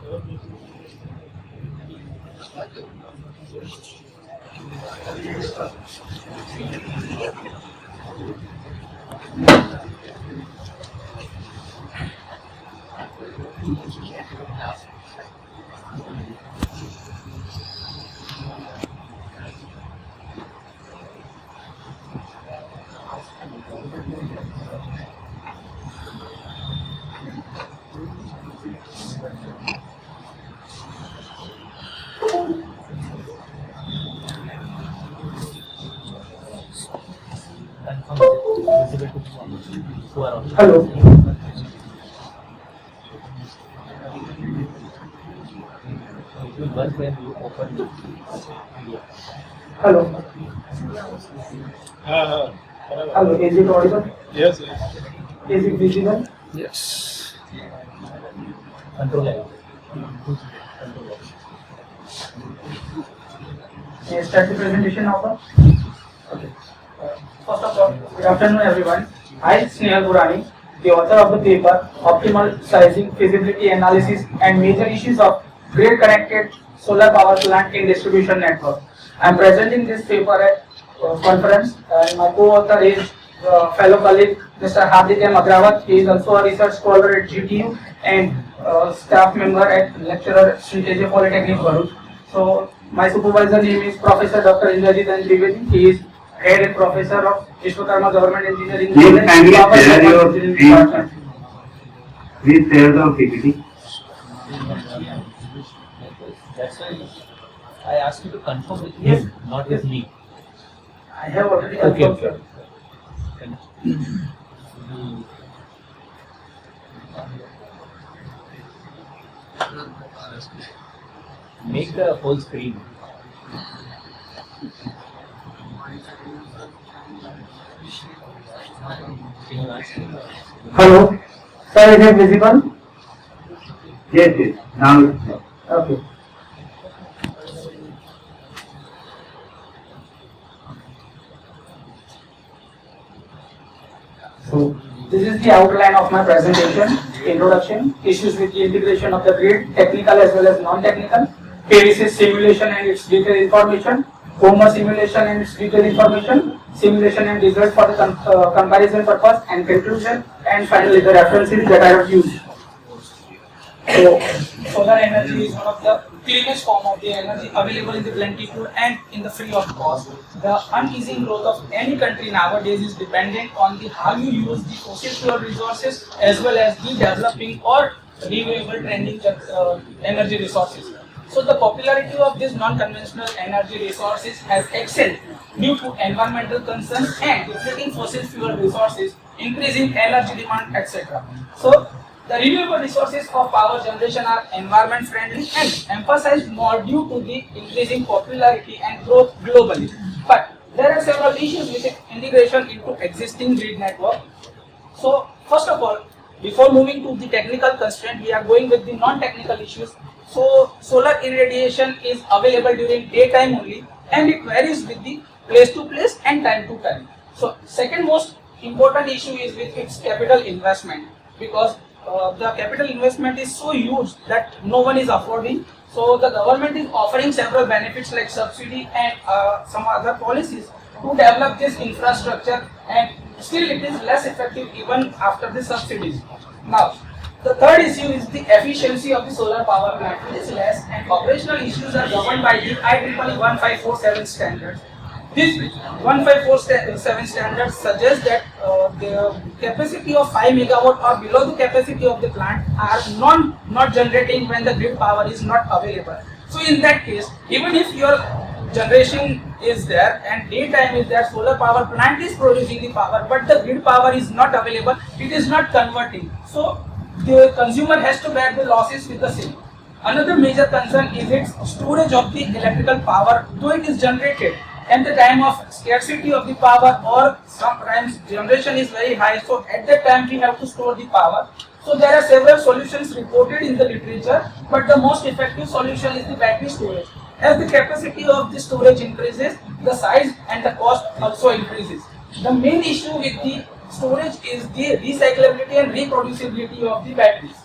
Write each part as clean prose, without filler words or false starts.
Hello. Hello. Hello. Is it audible? Yes, yes. Is it visible? Yes. May I start the presentation now, sir? Okay. First of all, good afternoon, everyone. I, Snehal Burani, the author of the paper Optimal Sizing, Feasibility Analysis and Major Issues of Grid Connected Solar Power Plant in Distribution Network. I am presenting this paper at conference, and my co-author is fellow colleague Mr. Hardik M. Agrawat. He is also a research scholar at GTU and staff member at lecturer Sri Teja Polytechnic, Bharuch. So my supervisor name is Professor Dr. Indrajit N. Trivedi. He is head and professor of Vishwakarma Government Engineering Please kindly share your Department. Please share the PPT. That's why I asked you to confirm with him, not with me. I have already Okay. confirmed, sir. Make the whole screen. Hello, sir, is it visible? Yes, yes. Now it's Okay. So this is the outline of my presentation. Introduction, issues with the integration of the grid, technical as well as non-technical, PVC simulation and its detailed information, Homer simulation and its detailed information, simulation and result for the comparison purpose, and conclusion, and finally the references that I have used. So, solar energy is one of the cleanest form of the energy available in the plenitude and in the free of cost. The uneasy growth of any country nowadays is dependent on the how you use the fossil fuel resources as well as the developing or renewable trending energy resources. So the popularity of these non-conventional energy resources has excelled due to environmental concerns and depleting fossil fuel resources, increasing energy demand, etc. So the renewable resources of power generation are environment friendly and emphasized more due to the increasing popularity and growth globally. But there are several issues with integration into existing grid network. So first of all, before moving to the technical constraint, we are going with the non-technical issues. So solar irradiation is available during daytime only and it varies with the place to place and time to time. So second most important issue is with its capital investment, because the capital investment is so huge that no one is affording. So the government is offering several benefits like subsidy and some other policies to develop this infrastructure, and still it is less effective even after the subsidies. Now, the third issue is the efficiency of the solar power plant. It is less, and operational issues are governed by the IEEE 1547 standards. This 1547 standard suggests that the capacity of 5 megawatt or below the capacity of the plant are not generating when the grid power is not available. So in that case, even if your generation is there and daytime is there, solar power plant is producing the power, but the grid power is not available, it is not converting. So the consumer has to bear the losses with the same. Another major concern is its storage of the electrical power, though it is generated at the time of scarcity of the power, or sometimes generation is very high, so at that time we have to store the power. So there are several solutions reported in the literature, but the most effective solution is the battery storage. As the capacity of the storage increases, the size and the cost also increases. The main issue with the storage is the recyclability and reproducibility of the batteries.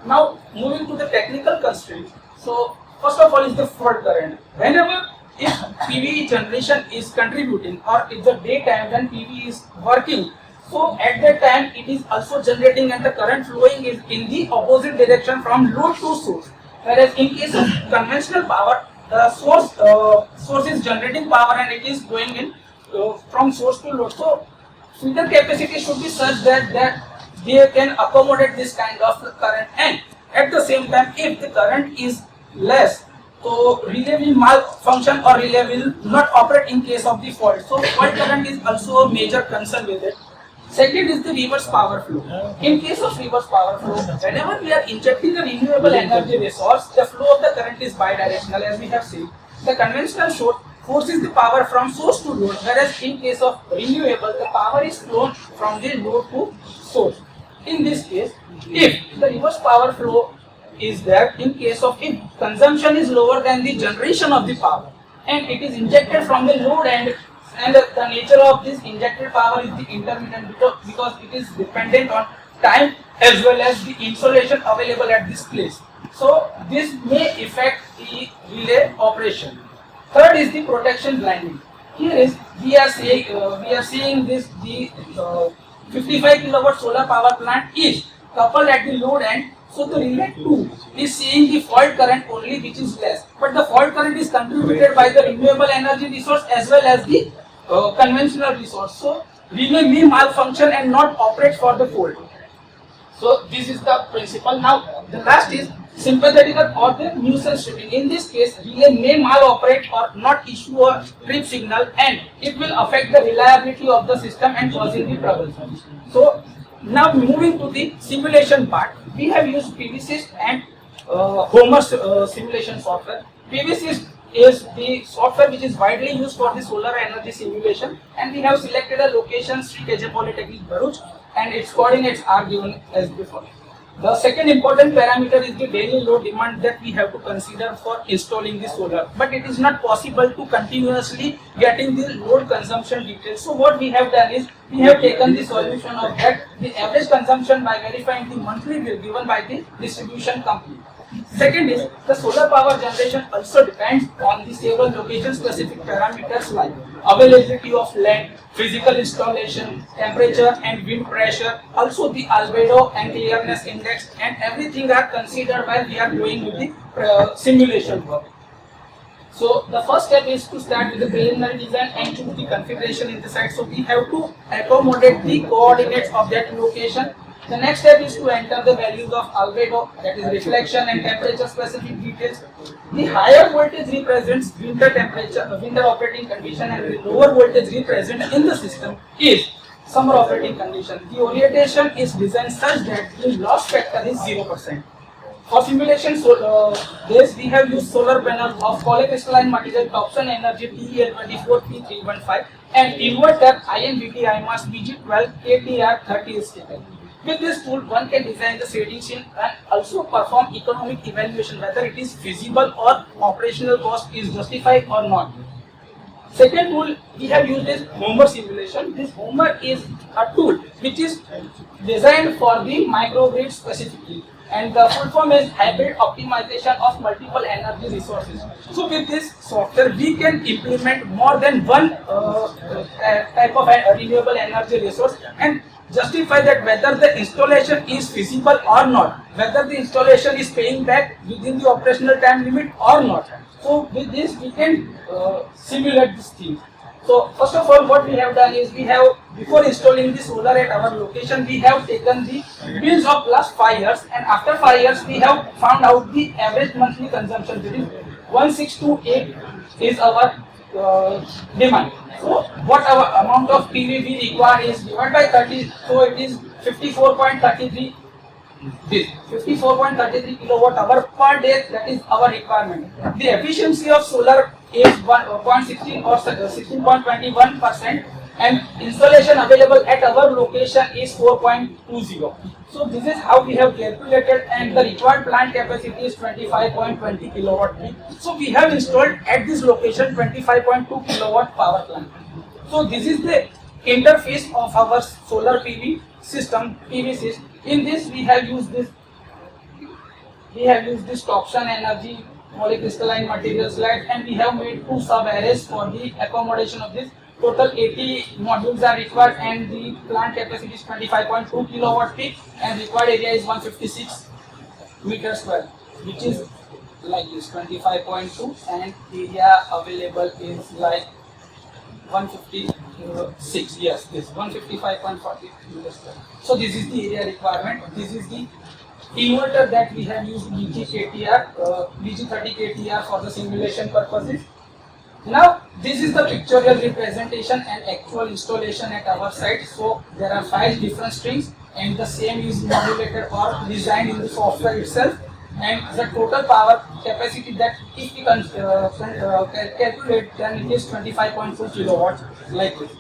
Now, moving to the technical constraints. So first of all is the fault current. Whenever if PV generation is contributing or if the daytime when PV is working, so at that time it is also generating and the current flowing is in the opposite direction from load to source. Whereas in case of conventional power, the source is generating power and it is going in from source to load. So feeder capacity should be such that they can accommodate this kind of current, and at the same time if the current is less, so relay will malfunction or relay will not operate in case of the fault. So fault current is also a major concern with it. Second is the reverse power flow. In case of reverse power flow, whenever we are injecting a renewable energy resource, the flow of the current is bidirectional, as we have seen. The conventional source forces the power from source to load, whereas in case of renewable, the power is flown from the load to source. In this case, if the reverse power flow is there, in case of if consumption is lower than the generation of the power, and it is injected from the load end, and the nature of this injected power is the intermittent because it is dependent on time as well as the insolation available at this place. So this may affect the relay operation. Third is the protection blinding. Here is we are seeing this the 55 kilowatt solar power plant is coupled at the load end. So the relay 2 is seeing the fault current only which is less, but the fault current is contributed by the renewable energy resource as well as the conventional resource. So relay may malfunction and not operate for the fault. So this is the principle. Now the last is sympathetical or the nuisance tripping. In this case, relay may maloperate or not issue a trip signal, and it will affect the reliability of the system and causing the trouble. So now moving to the simulation part, we have used PVSys and Homer simulation software. PVSys is the software which is widely used for the solar energy simulation, and we have selected a location Sri KJ Polytechnic Bharuch, and its coordinates are given as before. The second important parameter is the daily load demand that we have to consider for installing the solar, but it is not possible to continuously getting the load consumption details. So what we have done is we have taken the solution of that, the average consumption, by verifying the monthly bill given by the distribution company. Second is the solar power generation also depends on the several location specific parameters like availability of land, physical installation, temperature and wind pressure, also the albedo and clearness index, and everything are considered while we are doing with the simulation work. So the first step is to start with the preliminary design and choose the configuration in the site. So we have to accommodate the coordinates of that location. The next step is to enter the values of albedo, that is reflection and temperature specific details. The higher voltage represents winter temperature, winter operating condition, and the lower voltage represent in the system is summer operating condition. The orientation is designed such that the loss factor is 0%. For simulation base, we have used solar panel of polycrystalline material Topson Energy TEL24P315 and inverter INVT IMAS BG12 KTR30 is taken. With this tool, one can design the shading scene and also perform economic evaluation whether it is feasible or operational cost is justified or not. Second tool we have used is Homer simulation. This Homer is a tool which is designed for the microgrid specifically, and the full form is hybrid optimization of multiple energy resources. So with this software we can implement more than one type of renewable energy resource and justify that whether the installation is feasible or not, whether the installation is paying back within the operational time limit or not. So with this we can simulate this thing. So first of all, what we have done is we have, before installing the solar at our location, we have taken the bills of last 5 years, and after 5 years we have found out the average monthly consumption, that is 1628 is our demand. So what our amount of PV we require is divided by 30, so it is 54.33 kilowatt hour per day, that is our requirement. The efficiency of solar is 1.16 or 16.21%, and installation available at our location is 4.20. So this is how we have calculated, and the required plant capacity is 25.20 kilowatt peak. So we have installed at this location 25.2 kilowatt power plant. So this is the interface of our solar PV system, PVSys. In this we have used this we have used this Topson energy polycrystalline material slide, and we have made 2 sub arrays for the accommodation of this. Total 80 modules are required, and the plant capacity is 25.2 kilowatt peak, and required area is 156 meters square, which is like this 25.2, and area available is like 156. Yes, this 155.40 meters square. So this is the area requirement. This is the inverter that we have used BG30 KTR for the simulation purposes. Now this is the pictorial representation and actual installation at our site. So there are 5 different strings, and the same is modulated or designed in the software itself. And the total power capacity that if we calculate, then it is 25.2 kilowatts, like this.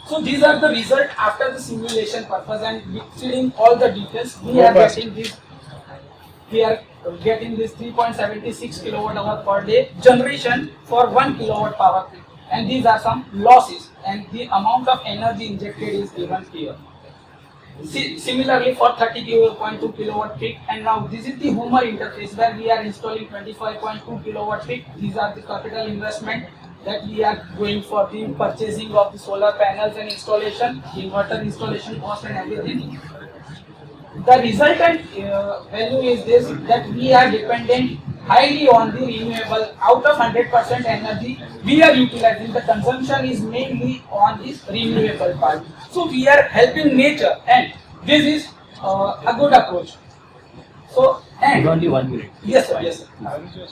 So these are the result after the simulation purpose, and filling all the details, we are getting this. We are getting this 3.76 kilowatt hour per day generation for 1 kilowatt power peak, and these are some losses, and the amount of energy injected is given here. Similarly for 30.2 kilowatt peak, and now this is the Homer interface where we are installing 25.2 kilowatt peak. These are the capital investment that we are going for the purchasing of the solar panels and installation, inverter installation cost and everything. The resultant value is this, that we are dependent highly on the renewable. Out of 100% energy we are utilizing, the consumption is mainly on this renewable part. So we are helping nature, and this is a good approach. So, and Only 1 minute. yes sir, yes sir.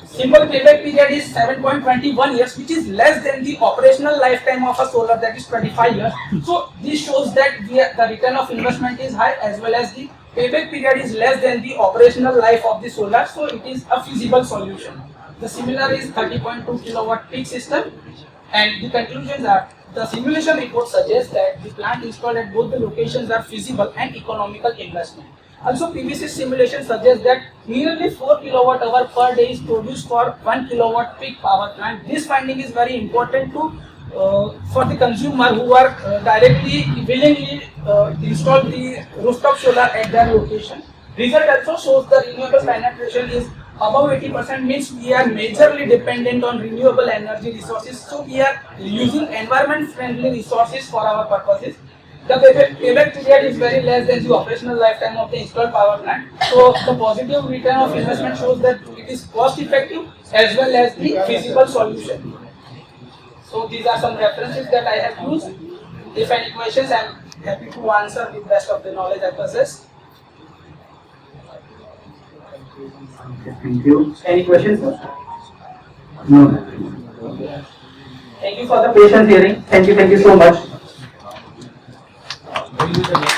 Simple payback period is 7.21 years, which is less than the operational lifetime of a solar, that is 25 years. So this shows that the return of investment is high, as well as the payback period is less than the operational life of the solar. So it is a feasible solution. The similar is 30.2 kilowatt peak system, and the conclusions are: the simulation report suggests that the plant installed at both the locations are feasible and economical investment. Also, PVC simulation suggests that nearly 4 kilowatt hour per day is produced for 1 kilowatt peak power plant. This finding is very important to for the consumer who are directly willingly install the rooftop solar at their location. Result also shows the renewable penetration is above 80%, means we are majorly dependent on renewable energy resources. So we are using environment friendly resources for our purposes. The payback period is very less than the operational lifetime of the installed power plant. So the positive return of investment shows that it is cost effective as well as the feasible solution. So these are some references that I have used. If any questions, I am happy to answer with best of the knowledge I possess. Thank you. Any questions, sir? No. Thank you for the patient hearing. Thank you so much. Will you the next